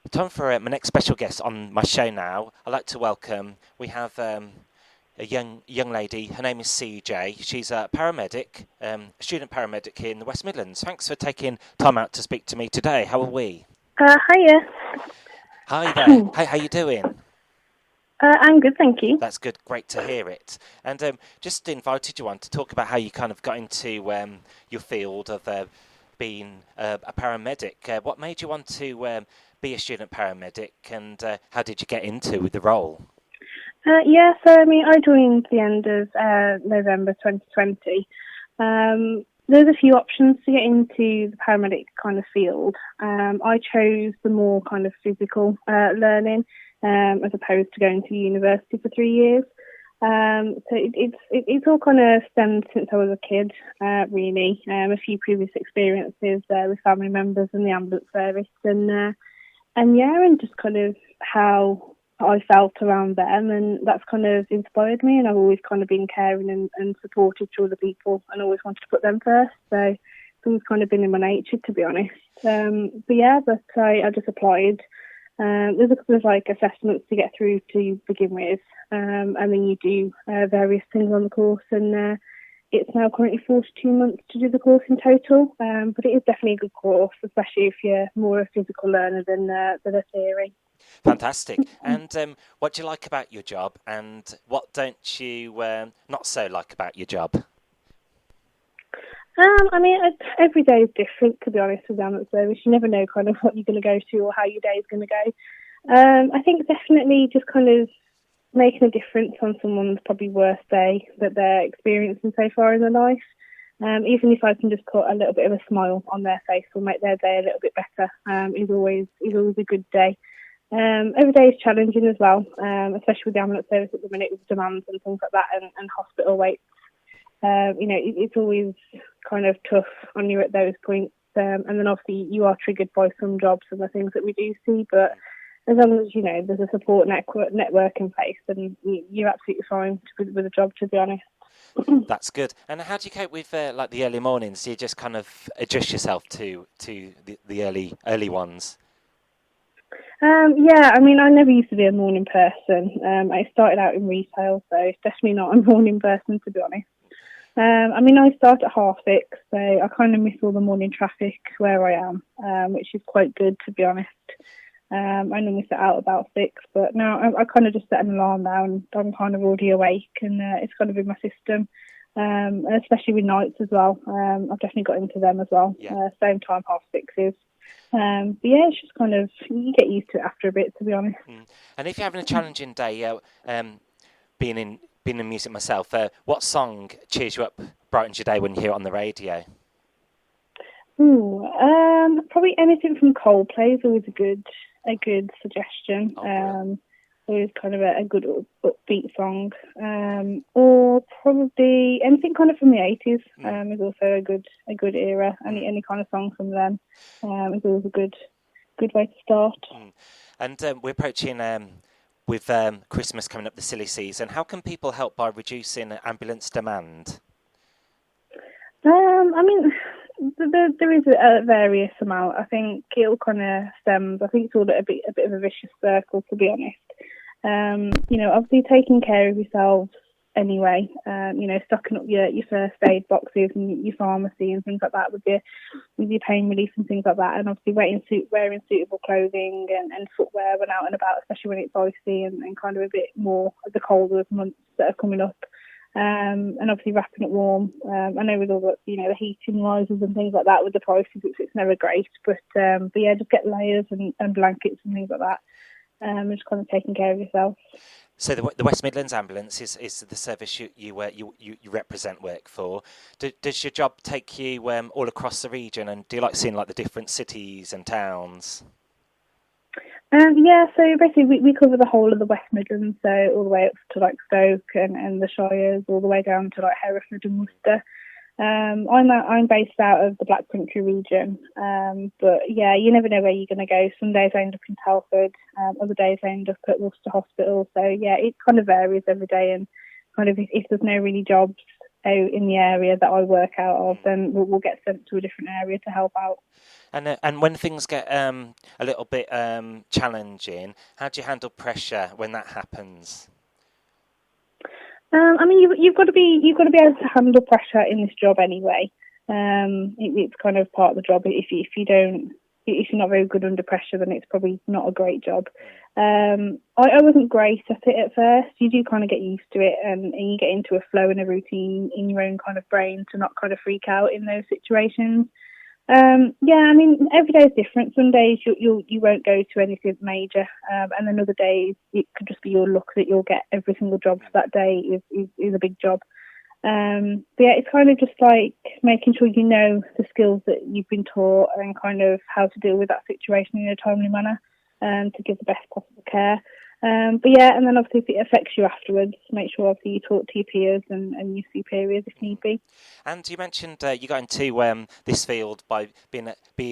Time for my next special guest on my show now. I'd like to welcome, we have a young lady. Her name is CJ. She's a paramedic, a student paramedic here in the West Midlands. Thanks for taking time out to speak to me today. How are we? Hiya. Hi there. How you doing? I'm good, thank you. That's good. Great to hear it. And just invited you on to talk about how you kind of got into your field of being a paramedic. What made you want to be a student paramedic, and how did you get into the role? I joined the end of November 2020. There's a few options to get into the paramedic kind of field. I chose the more kind of physical learning as opposed to going to university for 3 years. It's all kind of stemmed since I was a kid, really. A few previous experiences with family members in the ambulance service, and just kind of how I felt around them, and that's kind of inspired me. And I've always kind of been caring and supportive to other people, and always wanted to put them first. So it's always kind of been in my nature, to be honest. I just applied. There's a couple of like assessments to get through to begin with, and then you do various things on the course, and it's now currently 42 months to do the course in total. But it is definitely a good course, especially if you're more a physical learner than a theory. Fantastic. And what do you like about your job, and what don't you not so like about your job? Every day is different, to be honest, with the ambulance service. You never know kind of what you're going to go to or how your day is going to go. I think definitely just kind of making a difference on someone's probably worst day that they're experiencing so far in their life. Even if I can just put a little bit of a smile on their face or make their day a little bit better, is always a good day. Every day is challenging as well, especially with the ambulance service at the minute with demands and things like that, and hospital waits. It's always kind of tough on you at those points. And then obviously you are triggered by some jobs and the things that we do see, but as long as, there's a support network in place, then you're absolutely fine with a job, to be honest. That's good. And how do you cope with like the early mornings? Do you just kind of adjust yourself to the early ones? I never used to be a morning person. I started out in retail, so it's definitely not a morning person, to be honest. I start at 6:30, so I kind of miss all the morning traffic where I am, which is quite good, to be honest. I normally set out about 6, but now I kind of just set an alarm now, and I'm kind of already awake, and it's kind of in my system, and especially with nights as well. I've definitely got into them as well. Yeah. Same time, 6:30 is. It's just kind of, you get used to it after a bit, to be honest. And if you're having a challenging day, being in music myself, what song cheers you up, brightens your day when you hear it on the radio? Probably anything from Coldplay is always a good suggestion. Oh, Always kind of a good upbeat song. Or probably anything kind of from the 80s. Is also a good era. Any kind of song from them is always a good way to start. And we're approaching with Christmas coming up, the silly season. How can people help by reducing ambulance demand? There is a various amount. I think it'll kind of stems. I think it's all a bit of a vicious circle, to be honest. Obviously taking care of yourselves anyway. Stocking up your first aid boxes and your pharmacy and things like that with your pain relief and things like that. And obviously wearing suitable clothing and footwear when out and about, especially when it's icy and kind of a bit more of the colder months that are coming up. And obviously wrapping it warm. I know with all the heating rises and things like that with the prices, it's never great. But just get layers and blankets and things like that. Just kind of taking care of yourself. So the West Midlands Ambulance is the service you represent, work for. Does your job take you all across the region, and do you like seeing like the different cities and towns? So basically we cover the whole of the West Midlands, so all the way up to like Stoke and the Shires, all the way down to like Hereford and Worcester. I'm based out of the Black Country region, but yeah, you never know where you're going to go. Some days I end up in Telford, other days I end up at Worcester Hospital. So yeah, it kind of varies every day, and kind of if there's no really jobs out in the area that I work out of, then we'll get sent to a different area to help out. And when things get a little bit challenging, how do you handle pressure when that happens? I mean, you've got to be able to handle pressure in this job anyway. It's kind of part of the job. If you're not very good under pressure, then it's probably not a great job. I wasn't great at it at first. You do kind of get used to it, and you get into a flow and a routine in your own kind of brain to not kind of freak out in those situations. Yeah, I mean, every day is different. Some days you won't go to anything major, and then other days it could just be your luck that you'll get every single job for that day is a big job. But yeah, it's kind of just like making sure you know the skills that you've been taught and kind of how to deal with that situation in a timely manner, to give the best possible care. But yeah, and then obviously if it affects you afterwards, make sure obviously you talk to your peers and your superiors if need be. And you mentioned you got into this field by being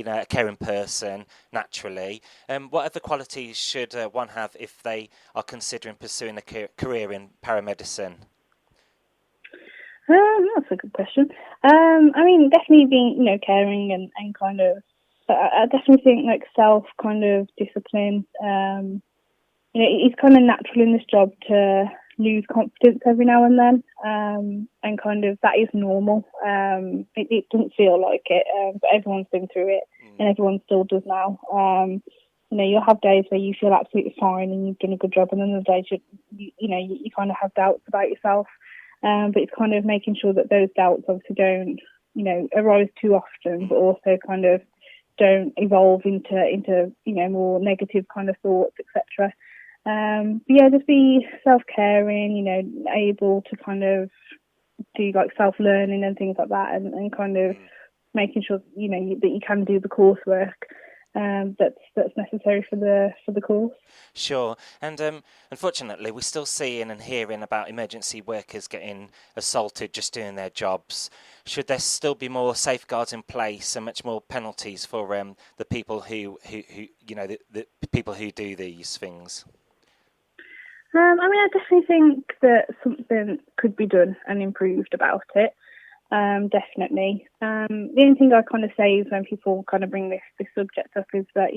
a caring person naturally. What other qualities should one have if they are considering pursuing a career in paramedicine? That's a good question. I mean, definitely being, caring and kind of, I definitely think like self kind of discipline. It's kind of natural in this job to lose confidence every now and then, and kind of that is normal. It doesn't feel like it, but everyone's been through it, and everyone still does now. You'll have days where you feel absolutely fine and you've done a good job, and then other days you kind of have doubts about yourself. But it's kind of making sure that those doubts obviously don't, arise too often, but also kind of don't evolve into more negative kind of thoughts, etc. But yeah, just be self-caring, able to kind of do like self-learning and things like that, and kind of making sure that you can do the coursework that's necessary for the course. Sure, and unfortunately, we're still seeing and hearing about emergency workers getting assaulted just doing their jobs. Should there still be more safeguards in place and much more penalties for the people who the people who do these things? I mean, I definitely think that something could be done and improved about it. Definitely. The only thing I kind of say is when people kind of bring this subject up is that,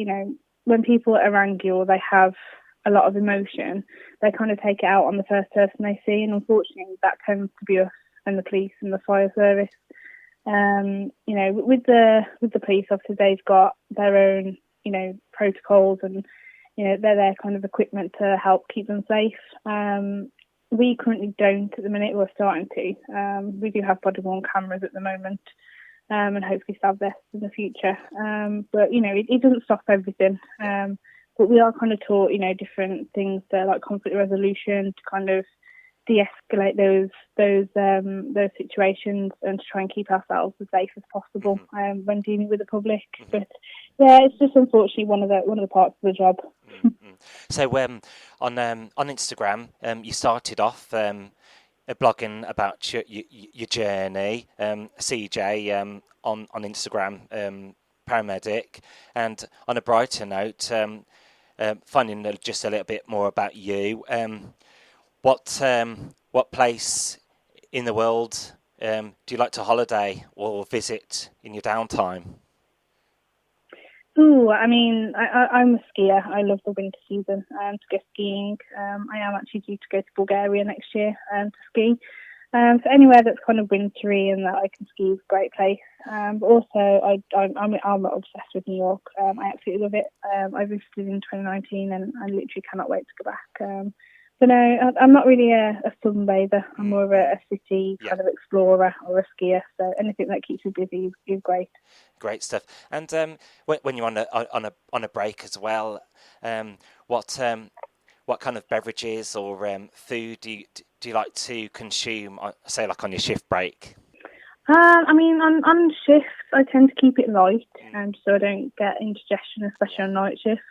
when people are angry or they have a lot of emotion, they kind of take it out on the first person they see, and unfortunately that tends to be us and the police and the fire service. With the police, obviously they've got their own, protocols, and they're their kind of equipment to help keep them safe. We currently don't at the minute. We're starting to. We do have body-worn cameras at the moment, and hopefully have this in the future. But it doesn't stop everything. But we are kind of taught, different things like conflict resolution to kind of de-escalate those situations and to try and keep ourselves as safe as possible when dealing with the public. But yeah, it's just unfortunately one of the parts of the job. So on Instagram, you started off blogging about your journey, CJ, on Instagram, Paramedic, and on a brighter note, finding just a little bit more about you. What place in the world do you like to holiday or visit in your downtime? I mean, I'm a skier. I love the winter season to go skiing. I am actually due to go to Bulgaria next year to ski. So anywhere that's kind of wintry and that I can ski is a great place. But also, I'm obsessed with New York. I absolutely love it. I visited in 2019 and I literally cannot wait to go back. But no, I'm not really a sunbather. I'm more of a city kind of explorer or a skier. So anything that keeps me busy is great. Great stuff. And when you're on a break as well, what kind of beverages or food do you like to consume? Say like on your shift break. I mean, on shifts, I tend to keep it light, so I don't get indigestion, especially on night shifts.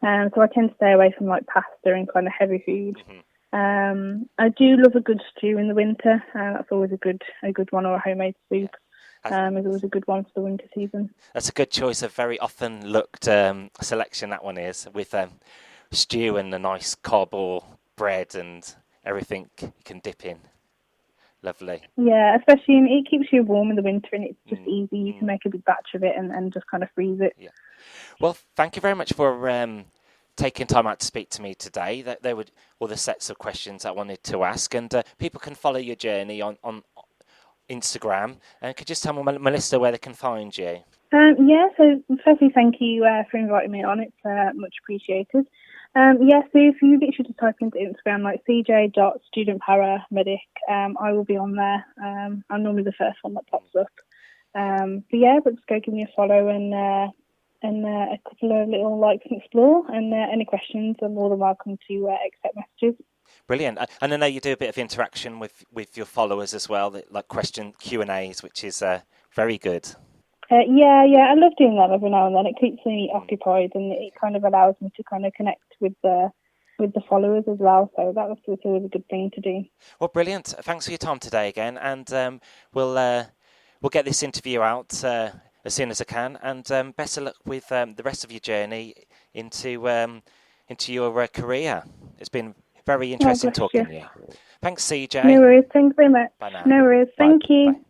So I tend to stay away from like pasta and kind of heavy food. I do love a good stew in the winter. That's always a good one, or a homemade soup. Is always a good one for the winter season. That's a good choice. A very often looked selection, that one is, with stew and a nice cob or bread and everything you can dip in. Lovely. Yeah, especially it keeps you warm in the winter, and it's just easy. You can make a big batch of it and just kind of freeze it. Yeah. Well, thank you very much for taking time out to speak to me today. That they were all the sets of questions I wanted to ask, and people can follow your journey on Instagram. And could you just tell me, Melissa, where they can find you? Yeah, so firstly, thank you for inviting me on. It's much appreciated. Yeah, so if you literally just type into Instagram like cj.studentparamedic, I will be on there. I'm normally the first one that pops up. But yeah, but just go give me a follow and a couple of little likes and explore. And any questions, I'm more than welcome to accept messages. Brilliant. And I know you do a bit of interaction with your followers as well, like question Q&As, which is very good. Yeah, I love doing that every now and then. It keeps me occupied, and it kind of allows me to kind of connect with the followers as well. So that's always a good thing to do. Well, brilliant. Thanks for your time today again, and we'll get this interview out as soon as I can. And best of luck with the rest of your journey into your career. It's been very interesting talking to you. Thanks, CJ. No worries. Thanks very much. Bye now. No worries. Thank you. Bye.